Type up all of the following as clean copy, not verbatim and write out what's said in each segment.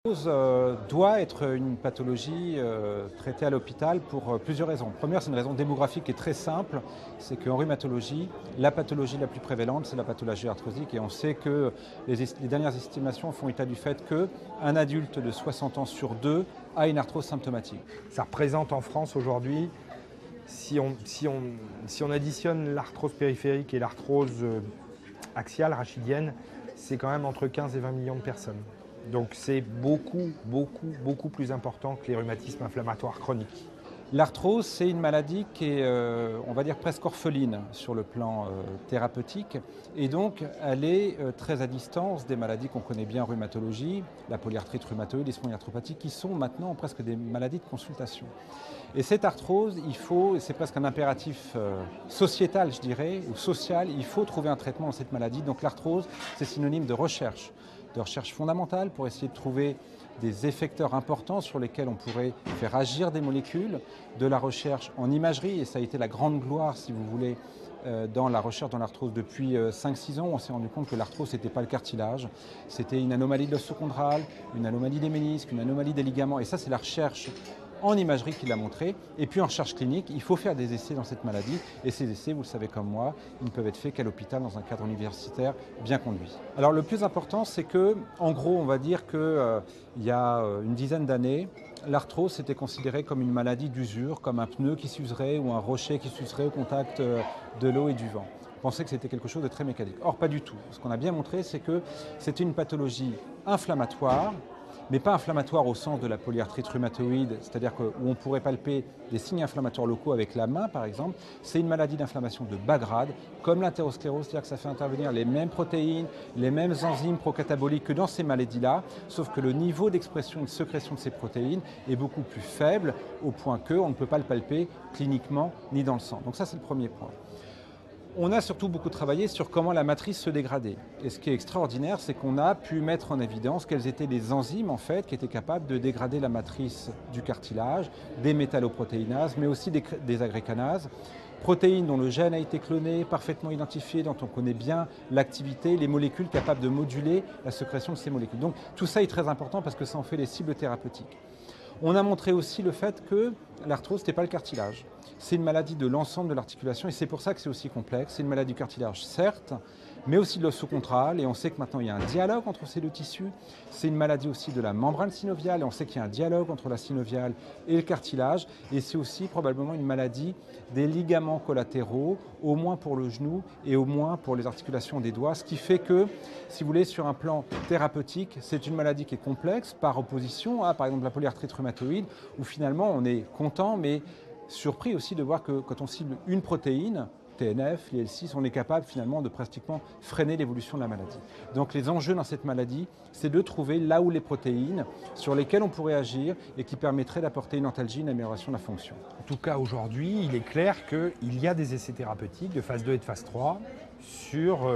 Doit être une pathologie traitée à l'hôpital pour plusieurs raisons. Première, c'est une raison démographique qui est très simple, c'est qu'en rhumatologie, la pathologie la plus prévalente, c'est la pathologie arthrosique, et on sait que les dernières estimations font état du fait qu'un adulte de 60 ans sur 2 a une arthrose symptomatique. Ça représente en France aujourd'hui, si on additionne l'arthrose périphérique et l'arthrose axiale, rachidienne, c'est quand même entre 15 et 20 millions de personnes. Donc c'est beaucoup plus important que les rhumatismes inflammatoires chroniques. L'arthrose, c'est une maladie qui est, on va dire, presque orpheline sur le plan thérapeutique. Et donc, elle est très à distance des maladies qu'on connaît bien en rhumatologie, la polyarthrite rhumatoïde, les spondylarthropathies, qui sont maintenant presque des maladies de consultation. Et cette arthrose, c'est presque un impératif sociétal, je dirais, ou social, il faut trouver un traitement dans cette maladie. Donc l'arthrose, c'est synonyme de recherche fondamentale pour essayer de trouver des effecteurs importants sur lesquels on pourrait faire agir des molécules, de la recherche en imagerie, et ça a été la grande gloire, si vous voulez, dans la recherche dans l'arthrose depuis 5-6 ans. On s'est rendu compte que l'arthrose, ce n'était pas le cartilage, c'était une anomalie de l'os sous-chondral, une anomalie des ménisques, une anomalie des ligaments, et ça c'est la recherche en imagerie qui l'a montré. Et puis en recherche clinique, il faut faire des essais dans cette maladie. Et ces essais, vous le savez comme moi, ils ne peuvent être faits qu'à l'hôpital dans un cadre universitaire bien conduit. Alors le plus important, c'est que, en gros, on va dire qu'il y a une dizaine d'années, l'arthrose c'était considéré comme une maladie d'usure, comme un pneu qui s'userait ou un rocher qui s'userait au contact de l'eau et du vent. On pensait que c'était quelque chose de très mécanique. Or, pas du tout. Ce qu'on a bien montré, c'est que c'était une pathologie inflammatoire, mais pas inflammatoire au sens de la polyarthrite rhumatoïde, c'est-à-dire où on pourrait palper des signes inflammatoires locaux avec la main, par exemple. C'est une maladie d'inflammation de bas grade, comme l'athérosclérose, c'est-à-dire que ça fait intervenir les mêmes protéines, les mêmes enzymes procataboliques que dans ces maladies-là, sauf que le niveau d'expression et de sécrétion de ces protéines est beaucoup plus faible, au point qu'on ne peut pas le palper cliniquement ni dans le sang. Donc ça, c'est le premier point. On a surtout beaucoup travaillé sur comment la matrice se dégradait. Et ce qui est extraordinaire, c'est qu'on a pu mettre en évidence quelles étaient les enzymes en fait, qui étaient capables de dégrader la matrice du cartilage, des métalloprotéinases, mais aussi des agréganases, protéines dont le gène a été cloné, parfaitement identifié, dont on connaît bien l'activité, les molécules capables de moduler la sécrétion de ces molécules. Donc tout ça est très important parce que ça en fait les cibles thérapeutiques. On a montré aussi le fait que l'arthrose, ce n'était pas le cartilage. C'est une maladie de l'ensemble de l'articulation et c'est pour ça que c'est aussi complexe. C'est une maladie du cartilage, certes, mais aussi de l'os sous-chondral. Et on sait que maintenant, il y a un dialogue entre ces deux tissus. C'est une maladie aussi de la membrane synoviale et on sait qu'il y a un dialogue entre la synoviale et le cartilage. Et c'est aussi probablement une maladie des ligaments collatéraux, au moins pour le genou et au moins pour les articulations des doigts. Ce qui fait que, si vous voulez, sur un plan thérapeutique, c'est une maladie qui est complexe par opposition à, par exemple, la polyarthrite rhumatoïde, où finalement on est content, mais surpris aussi de voir que quand on cible une protéine, TNF, l'IL6, on est capable finalement de pratiquement freiner l'évolution de la maladie. Donc les enjeux dans cette maladie, c'est de trouver là où les protéines sur lesquelles on pourrait agir et qui permettraient d'apporter une antalgie, une amélioration de la fonction. En tout cas, aujourd'hui, il est clair qu'il y a des essais thérapeutiques de phase 2 et de phase 3 sur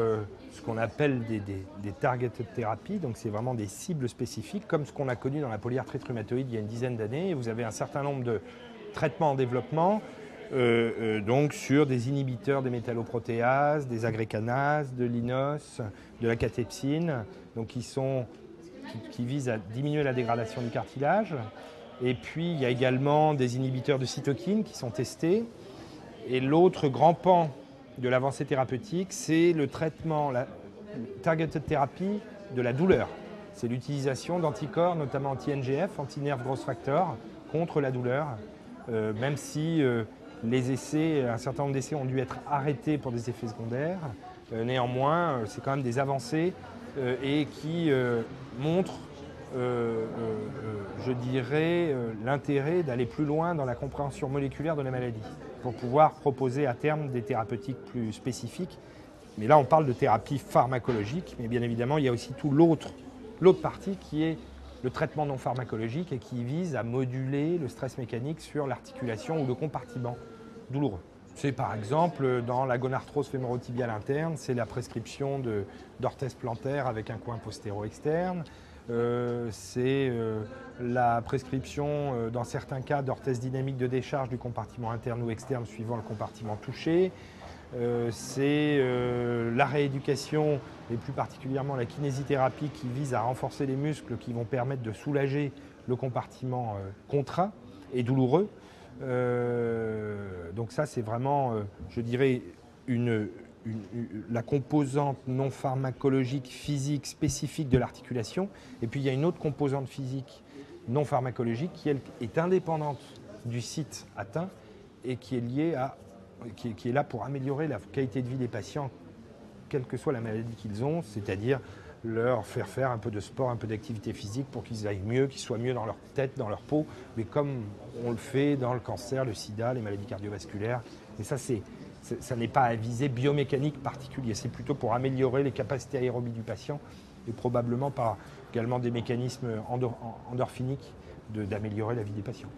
ce qu'on appelle des targeted thérapies, donc c'est vraiment des cibles spécifiques, comme ce qu'on a connu dans la polyarthrite rhumatoïde il y a une dizaine d'années. Vous avez un certain nombre de traitements en développement, donc sur des inhibiteurs des métalloprotéases, des agréganases, de l'inos, de la catepsine, donc qui visent à diminuer la dégradation du cartilage. Et puis il y a également des inhibiteurs de cytokines qui sont testés. Et l'autre grand pan de l'avancée thérapeutique, c'est le traitement, la targeted therapy de la douleur. C'est l'utilisation d'anticorps, notamment anti-NGF, anti-nerve growth factor, contre la douleur, même si les essais, un certain nombre d'essais ont dû être arrêtés pour des effets secondaires. Néanmoins, c'est quand même des avancées et qui montrent, je dirais, l'intérêt d'aller plus loin dans la compréhension moléculaire de la maladie pour pouvoir proposer à terme des thérapeutiques plus spécifiques. Mais là, on parle de thérapie pharmacologique, mais bien évidemment, il y a aussi tout l'autre partie qui est le traitement non pharmacologique et qui vise à moduler le stress mécanique sur l'articulation ou le compartiment douloureux. C'est par exemple dans la gonarthrose fémorotibiale interne, c'est la prescription d'orthèse plantaire avec un coin postéro-externe. C'est la prescription dans certains cas d'orthèse dynamique de décharge du compartiment interne ou externe suivant le compartiment touché. c'est la rééducation et plus particulièrement la kinésithérapie qui vise à renforcer les muscles qui vont permettre de soulager le compartiment contraint et douloureux. Donc ça, c'est vraiment, je dirais, la composante non pharmacologique physique spécifique de l'articulation. Et puis il y a une autre composante physique non pharmacologique qui elle, est indépendante du site atteint et qui est liée qui est là pour améliorer la qualité de vie des patients, quelle que soit la maladie qu'ils ont, c'est-à-dire leur faire un peu de sport, un peu d'activité physique pour qu'ils aillent mieux, qu'ils soient mieux dans leur tête, dans leur peau, mais comme on le fait dans le cancer, le sida, les maladies cardiovasculaires. Et ça, ça n'est pas à visée biomécanique particulier, c'est plutôt pour améliorer les capacités aérobies du patient et probablement par également des mécanismes endorphiniques d'améliorer la vie des patients.